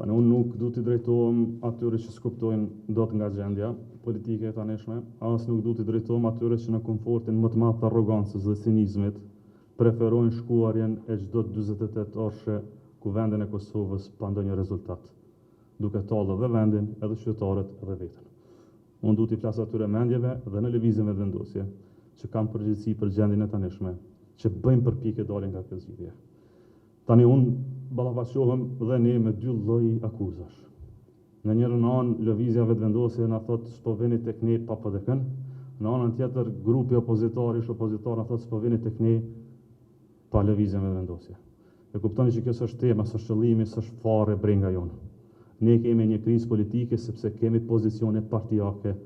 Tani unë nuk du t'i drejtohem atyre që s'kuptojnë dot nga gjendja politike e tanishme, as nuk du t'i drejtohem atyre që në komfortin më të madh të arrogancës dhe cinizmit preferojnë shkuarjen e çdo 48 orëshe ku vendin e Kosovës pa ndonjë rezultat, duke tallë edhe vendin, edhe qytetarët, edhe veten. Unë du t'i flas atyre mendjeve dhe në lëvizjen me vendosje që kanë përgjegjësi për gjendjen e tanishme, që bëjmë përpjekje dalin nga kjo zgjidhje. Tani unë ballafaqohem dhe ne me dy lloj akuzash. Në njërin anë lëvizja vetëvendosje na thotë s'po vini tek ne pa PDK-n, në anën tjetër grupi opozitar na thotë s'po vini tek ne pa lëvizjen vetëvendosje. E kuptoni që kjo s'është tema, s'është qëllimi, s'është fare brenga jonë. Ne kemi një krizë politike sepse kemi pozicione partijake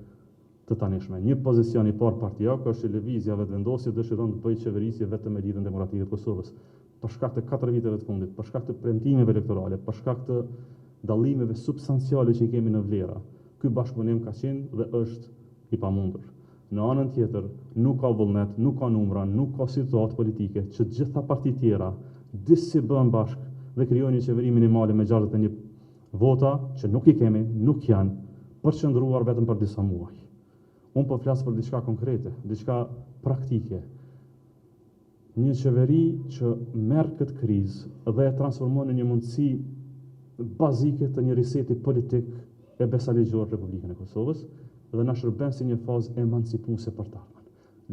të tanishme. Një pozicion i parë partijak është lëvizja vetëvendosje dëshiron të bëjë qeverisje vetëm me lidhjen demokratike të Kosovës. Për shkak të 4 viteve të fundit, për shkak të premtimeve elektorale, për shkak të dallimeve substanciale që i kemi në vlera, ky bashkëpunim ka qenë dhe është i pamundur. Në anën tjetër, nuk ka vullnet, nuk ka numra, nuk ka situatë politike që gjitha partitë tjera disi bën bashkë dhe krijojnë një qeveri minimale me 61 vota që nuk i kemi, nuk janë përqendruar vetëm për disa muaj. Unë po flas për diçka konkrete, diçka praktike. Një qeveri që merr këtë krizë dhe e transformon në një mundësi bazike të një riseti politik e besaligjor Republikën e Kosovës dhe na shërben si një fazë emancipuese për të ardhmen.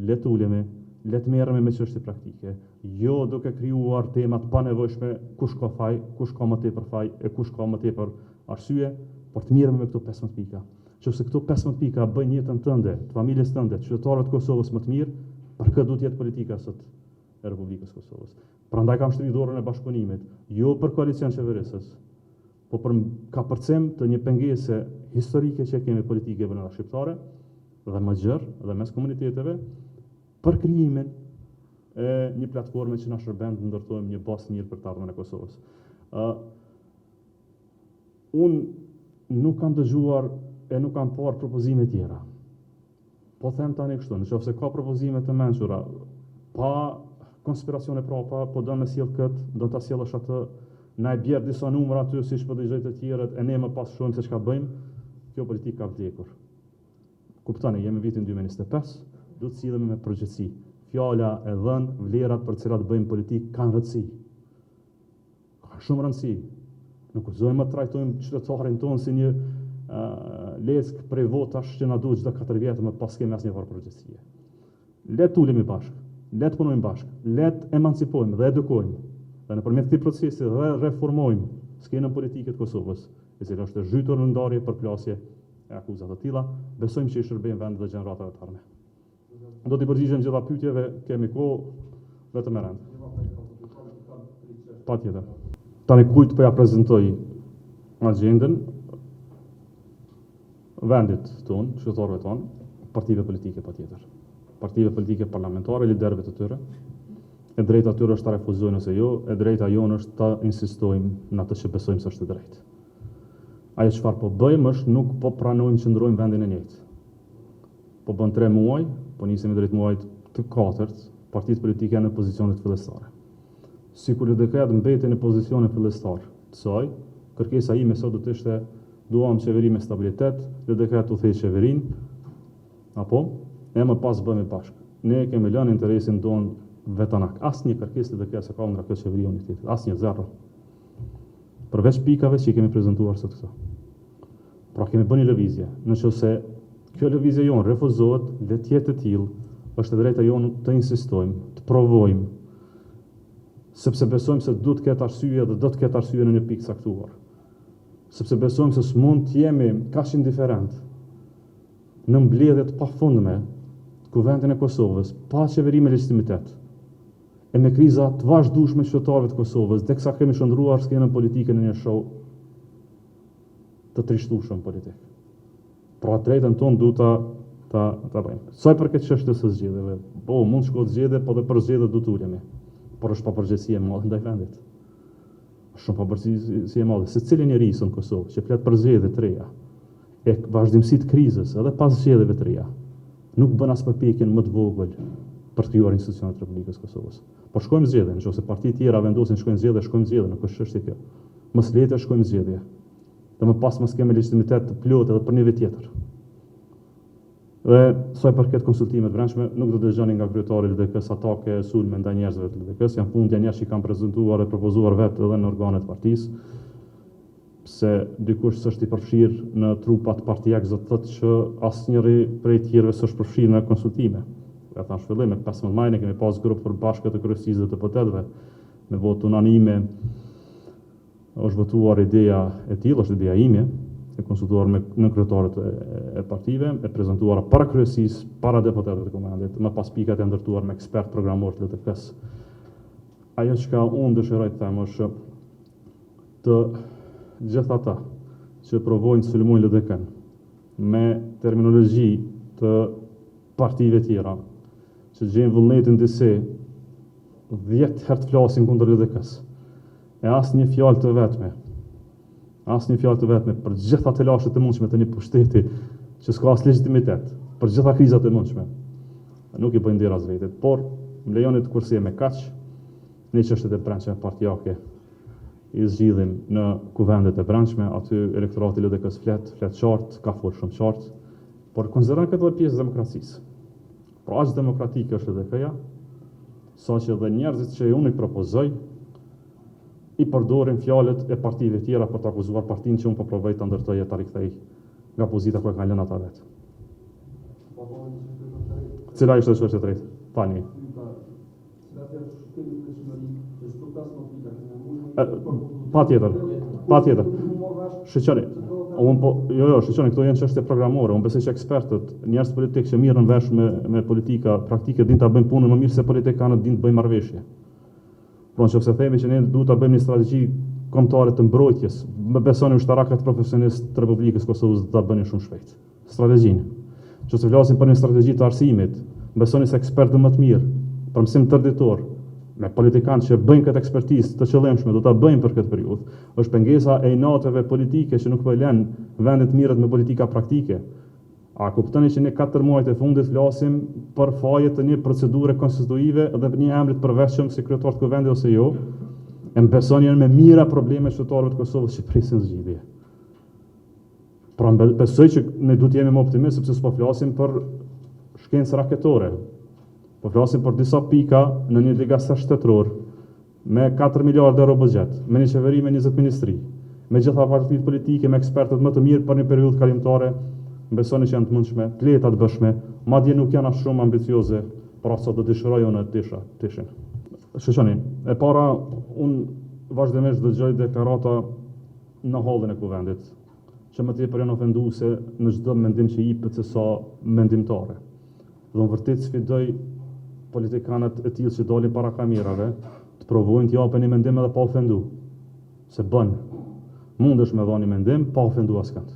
Le të ulemi, le të merremi me çështje praktike, jo duke krijuar tema të panevojshme kush ka faj, kush ka më tepër faj e kush ka më tepër arsye, por të mirëme me këto 15 pika. Nëse këto 15 pika bëjnë jetën tënde, të familjes tënde, të qytetarëve të Kosovës më të mirë, për këtë duhet të jetë politika sot e Republikës Kosovës. Prandaj kam shtrirë dorën e bashkëpunimit, jo për koalicion qeverisës, po për kapërcim të një pengese historike që kemi politike brenda shqiptare dhe më gjerë dhe mes komuniteteve për krijimin e një platforme që na shërben të ndërtojmë një bazë mirë për të ardhmen e Kosovës. Unë nuk kam dëgjuar e nuk kam parë propozime tjera. Po them tani kështu, nëse ka propozime të mençura, pa konspiracione prapa, po do me sjell këtë, do ta sjellësh atë, na e bjerë disa numra aty siç po dëgjoj të tjerët, e ne më pas shohim se çka bëjmë. Kjo politikë ka vdekur. Kuptoni, jemi vitin 2025, duhet të sillemi me përgjegjësi. Fjala e dhënë, vlerat për të cilat bëjmë politikë kanë rëndësi. Ka shumë rëndësi. Nuk guxojmë të trajtojmë qytetarin tonë si një leck prej votash që na duhet çdo 4 vjet më pas kemi asnjë farë përgjegjësie. Le të ulemi bashkë, le të punojmë bashkë, le të emancipojmë dhe edukojmë. Dhe nëpërmjet këtij procesi dhe reformojmë skenën politike të Kosovës, e cila është zhytur në ndarje për plasje e akuzave të tilla, besojmë që i shërbejmë vendet dhe gjeneratave të ardhme. Do t'i përgjigjem gjitha pyetjeve, kemi kohë vetëm me rend. Patjetër. Tani kujt po ja prezantoj agjendën vendit tonë, qytetarëve tonë, partive politike patjetër. Partive politike parlamentare, liderëve të tyre. E drejta tyre është ta refuzojnë ose jo, e drejta jonë është ta insistojmë në atë që besojmë se është e drejtë. Ajo çfarë po bëjmë është nuk po pranojmë që ndrojmë vendin e njëjtë. Po bën 3 muaj, po nisemi drejt muajit të 4, partitë politike janë në pozicionet fillestare. Sikur LDK të mbeten në pozicionin fillestar të saj, kërkesa ime sot do të ishte duam qeveri me stabilitet, LDK të thejë qeverinë, apo ne më pas bëhemi bashkë. Ne kemi lënë interesin tonë vetanak. Asnjë kërkesë LDK se ka nga kjo qeveri unitetit, asnjë zero. Përveç pikave që i kemi prezantuar sot këto. Pra kemi bënë një lëvizje. Nëse kjo lëvizje jonë refuzohet, le të jetë e tillë, është e drejta jonë të insistojmë, të provojmë, sepse besojmë se do të ketë arsye dhe do të ketë arsye në një pikë caktuar. Sepse besojmë se s'mund të jemi kaq indiferent në mbledhje të pafundme të Kuvendit e Kosovës, pa qeveri me legitimitet, e me kriza të vazhdueshme qytetarëve të Kosovës, deksa kemi shndruar skenën politike në një show të trishtueshëm politik. Pra drejtën tonë duhet ta bëjmë. Sa i përket çështjes së zgjedhjeve, po mund të shkohet zgjedhje, po dhe për zgjedhje do të ulemi. Por është papërgjegjësi e madhe ndaj vendit. Shumë papërgjegjësi e madhe. Secili njeri në Kosovë që flet për zgjedhje të reja, e vazhdimësitë të krizës edhe pas zgjedhjeve të reja, nuk bën as përpjekjen më të vogël për të krijuar institucionet e Republikës Kosovës. Por shkojmë zgjedhje, nëse partitë tjera vendosin shkojnë zgjedhje, nuk është çështje kjo. Mos le të shkojmë zgjedhje. dhe më pas mos kemi legitimitet të plotë edhe për një vit tjetër. Dhe sa i përket konsultimet brendshme, nuk do dëgjoni nga kryetari i LDK-s atake sulme ndaj njerëzve të LDK-s, janë fundja njerëz që kanë prezantuar dhe propozuar vetë edhe në organet e partisë, se dikush s'është i përfshirë në trupat partijake, do të thotë që asnjëri prej tjerëve s'është përfshirë në konsultime. Ja thash fillim me 15 maj ne kemi pas grup përbashkët të kryesisë dhe të deputetëve me votë unanime. Është votuar ideja e tillë, është ideja ime, e konsultuar me në kryetarët e partive, e prezantuara para kryesisë, para deputetëve të komandit, më pas pikat e ndërtuar me ekspert programor të LDK-s. Ajo që unë dëshiroj të them është të gjithë ata që provojnë të sulmojnë LDK-n me terminologji të partive tjera, që gjejnë vullnetin disi 10 herë të flasin kundër LDK-s, e asnjë fjalë të vetme për gjitha të lashët të mundshme të një pushteti që s'ka as legitimitet, për gjitha krizat e mundshme. Nuk i bëjnë dir as vetit, por më lejoni të kursej me kaq, ne çështjet e brendshme partijake i zgjidhim në kuvendet e brendshme, aty elektorati i LDK-s flet qartë, ka folë shumë qartë, por konsideron këtë edhe pjesë e demokracisë. Pra aq demokratike është LDK-ja, sa që edhe njerëzit që unë i propozoj i përdorin fjalët e partive tjera për të akuzuar partinë që unë po provoj ta ndërtoj e ta rikthej nga pozita ku e kanë lënë ata vetë. Cila ishte çështja e tretë? Tani. Patjetër. Shqyroni. Shqyroni, këto janë çështje programore. Unë besoj që ekspertët, njerëz politikë që mirën vesh me politika praktike, dinë ta bëjnë punën më mirë se politikanët dinë të bëjnë marrëveshje. Pra nëse themi që ne duhet ta bëjmë një strategji kombëtare të mbrojtjes, më besoni ushtarakët profesionistë të Republikës Kosovës do ta bënin shumë shpejt. Strategjinë. Nëse flasim për një strategji të arsimit, besoni se ekspertë më të mirë, për mësim tërditor, me politikanë që bëjnë këtë ekspertizë të qëllimshme, do ta bëjnë për këtë periudhë, është pengesa e inateve politike që nuk po lën vendet mirët me politika praktike. A kuptoni që ne 4 muajt e fundit flasim për faje të një procedure konstitutive dhe për një emrit përveçëm si kryetar të kuvendit ose jo, e më besoni janë me mira probleme qytetarëve të Kosovës që presin zgjidhje. Pra besoj që ne duhet jemi më optimistë sepse s'po flasim për shkencë raketore. Po flasim për disa pika në një delegacion shtetëror me 4 miliardë euro buxhet, me një qeveri me 20 ministri, me gjitha partitë politike, me ekspertët më të mirë për një periudhë kalimtare. Besoni që janë të mundshme, të lehta të bëshme, madje nuk janë as shumë ambicioze, por sa do dëshiroj unë të ishin. Shqyroni, e para, unë vazhdimisht dëgjoj deklarata në hallin e kuvendit, që më tepër janë ofenduese në çdo mendim që jepet se sa mendimtare. Dhe unë vërtet sfidoj politikanët e tillë që dalin para kamerave, të provojnë të japin një mendim edhe pa ofendu. Se bën. Mundesh me dhënë një mendim pa ofendu askënd.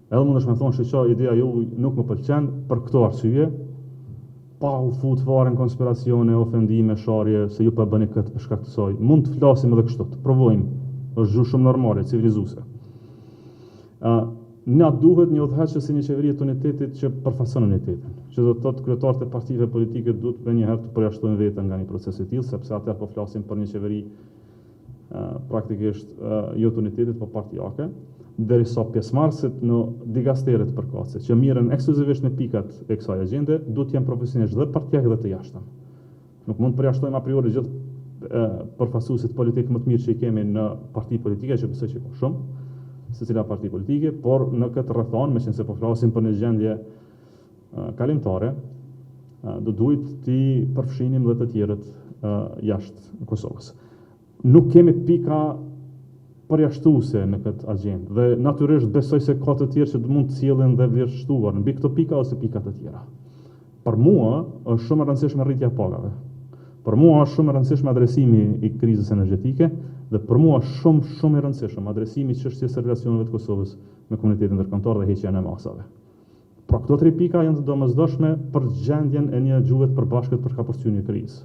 Edhe mundesh me thonë që ideja ju nuk më pëlqen për këto arsye, pa u fut fare në konspiracione, ofendime, sharje, se ju pa bëni këtë për shkak të saj. Mund të flasim edhe kështu, të provojmë. Është gjuhë shumë normale, civilizuese. Na duhet një udhëheqës si një qeveri të unitetit që përfaqëson unitetin. Që do të thotë kryetarët e partive politike duhet menjëherë të përjashtojnë veten nga një proces i tillë, sepse atëherë po flasim për një qeveri praktikisht jo të unitetit, por partijake. Derisa pjesëmarrësit në digasteret përkatëse, që mirën ekskluzivisht në pikat e kësaj agjende, duhet të jenë profesionistë dhe partijake dhe të jashtëm. Nuk mund të përjashtojmë a priori gjithë përfaqësuesit politik më të mirë që i kemi në parti politike, që besoj që ka shumë, secila parti politike, por në këtë rrethon, meqense po flasim për një gjendje kalimtare, do duhet të përfshinim dhe të tjerët jashtë Kosovës. Nuk kemi pika përjashtuese në këtë agjendë dhe natyrisht besoj se ka të tjerë që mund të sjellin dhe vlerështuar mbi këto pika ose pika të tjera. Për mua është shumë e rëndësishme rritja e pagave. Për mua është shumë e rëndësishme adresimi i krizës energjetike dhe për mua është shumë i rëndësishëm adresimi i çështjes së relacioneve të Kosovës me komunitetin ndërkombëtar dhe heqja e masave. Pra këto 3 pika janë të domosdoshme për gjendjen e një gjuhë të përbashkët për kapërcyer një krizë.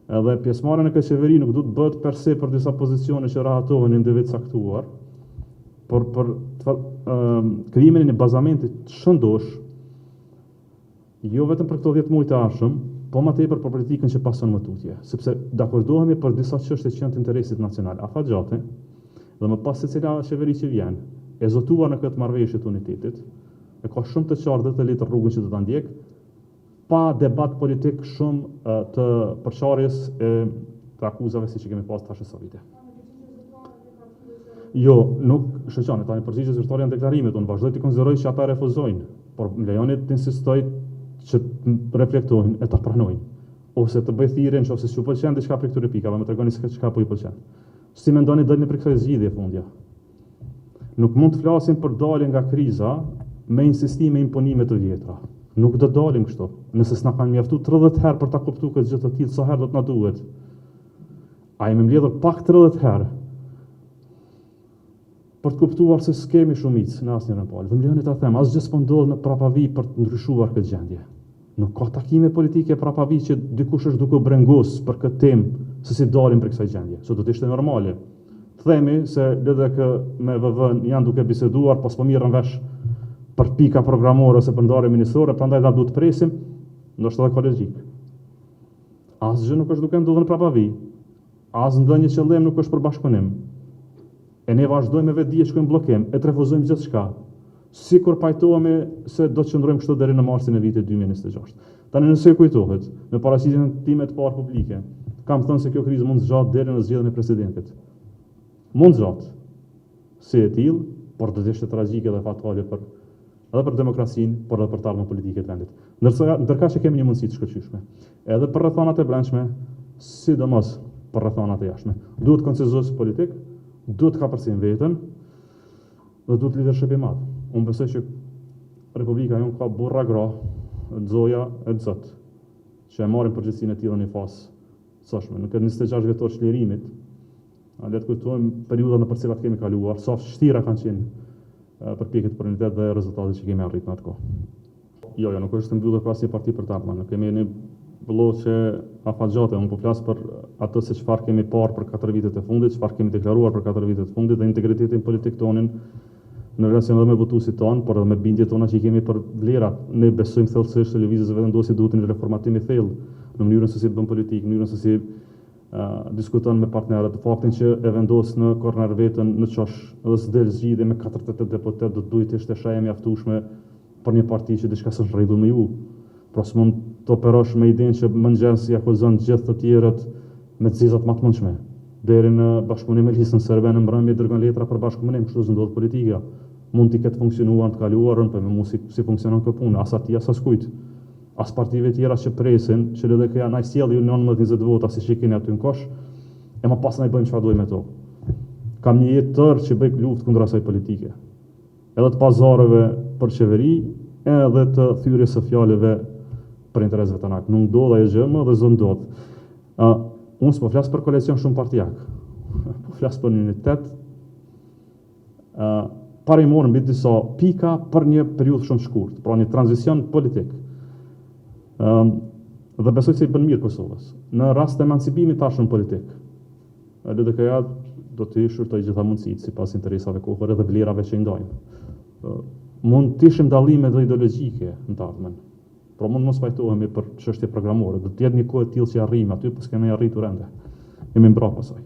Edhe pjesëmarrja në këtë qeveri nuk duhet bëhet per se për disa pozicione që rahatohen individ caktuar, por për krijimin e një bazamenti të shëndosh, jo vetëm për këto 10 muaj të ardhshëm, po më tepër për politikën që pason më tutje, sepse dakordohemi për disa çështje që janë të interesit nacional afatgjate, Dhe më pas se cila qeveri që vjen, e zotuar në këtë marrëveshje të unitetit, e ka shumë të qartë dhe të litë rrugën që do ta ndjek, pa debat politik shumë të përçarjes e të akuzave si që kemi pas tash sa vite. Jo, nuk shëqani, tani përgjigje zyrtare janë deklarimet, unë vazhdoj të konsideroj që ata refuzojnë, por më lejoni të insistoj që të reflektojnë e të pranojnë, ose të bëj thirrje nëse s'ju pëlqen diçka për këtyre pikave, më tregoni se çka po i pëlqen. Si mendoni dalni për kësaj zgjidhje fundja? Nuk mund të flasim për dalje nga kriza me insistime imponime të vjetra. Nuk do dalim kështu. Nëse s'na kanë mjaftuar 30 herë për ta kuptuar këtë gjë të tillë, sa herë do të na duhet? A jemi mbledhur pak 30 herë për të kuptuar se s'kemi shumicë në asnjërin palë. Dhe më lejoni ta them, asgjë s'po ndodh në prapavi për të ndryshuar këtë gjendje. Nuk ka takime politike prapavi që dikush është duke u brengos për këtë temë se si dalim për kësaj gjendje. So do të ishte normale. Themi se LDK me VV janë duke biseduar, pas po mirën vesh për pika programore ose për ndarje ministrore, prandaj da duhet presim, ndoshta edhe ka logjik. Asgjë nuk është duke ndodhur në prapavi. As ndonjë qëllim nuk është për bashkëpunim. E ne vazhdojmë me vetdije shkojmë bllokim, e të refuzojmë gjithçka. Sikur pajtohemi se do të qëndrojmë kështu deri në marsin e vitit 2026. Tani nëse ju kujtohet, në paraqitjen time të parë publike, kam thënë se kjo krizë mund të zgjatë deri në zgjedhjen e presidentit. Mund zgjatë. Si e tillë, por do të ishte tragjike dhe fatale edhe për demokracinë, por edhe për të ardhmen politike të vendit. Ndërka që kemi një mundësi të shkëlqyeshme, edhe për rrethonat e brendshme, sidomos për rrethonat e jashtme. Duhet konsenzus politik, duhet kapërsim veten dhe duhet leadership i madh. Unë besoj që Republika jonë ka burra gra, zoja e zot, që e marrin përgjegjësinë e tillë në fazë sashme. Në këtë 26 vjetor çlirimit, le të kujtojmë periudhat në për cilat kemi kaluar, sa vështira kanë qenë përpjekjet për unitet dhe rezultatet që kemi arritur në atë kohë. Jo, nuk është mbyllur pas një parti për të ardhmen. Ne kemi një bloqe afatgjate, unë po flas për atë se çfarë kemi parë për 4 vitet e fundit, çfarë kemi deklaruar për 4 vitet e fundit dhe integritetin politik tonin në relacion edhe me votuesit tonë, por edhe me bindjet tona që kemi për vlerat. Ne besojmë thellësisht se lëvizjes së vendosi duhet një reformatim i thellë në mënyrën se si bën politikë, në mënyrën se si diskuton me partnerët, faktin që e vendos në korner veten në çosh dhe s'del zgjidhje me 48 deputet, do duhet të ishte shajë mjaftueshme për një parti që diçka s'është rregull me ju. Pra s'mund të operosh me idenë që mëngjes i akuzon gjithë të tjerët me të zezat më të mundshme. Deri në bashkëpunim me listën serbe në mbrëmje dërgon letra për bashkëpunim, kështu ndodh politika. Mund të ketë funksionuar të kaluarën, por me mos si funksionon kjo punë, as aty as askujt. As partive tjera që presin, që LDK ja na sjellë ju 19-20 vota si që keni aty në kosh, e më pas na i bëjmë çfarë duhet me to. Kam një jetë tërë që bëj luftë kundër asaj politike. Edhe të pazareve për qeveri, edhe të thyrjes së fjalëve për interesat tona. Nuk ndodh ajo gjë më dhe zon ndodh. Unë s'po flas për koalicion shumë partijak. Po flas për unitet. Para i morën mbi disa pika për një periudhë shumë shkurt, pra një tranzicion politik. Dhe besoj se i bën mirë Kosovës. Në rast të emancipimit tashëm politik, LDK-ja do të shurtoj gjitha mundësitë sipas interesave kohore dhe vlerave që i ndajmë. Mund të ishim dallime dhe ideologjike në të ardhmen, por mund mos pajtohemi për çështje programore. Do të jetë një kohë e tillë që arrijmë aty, por s'kemë arritur ende. Jemi mbrapa asaj.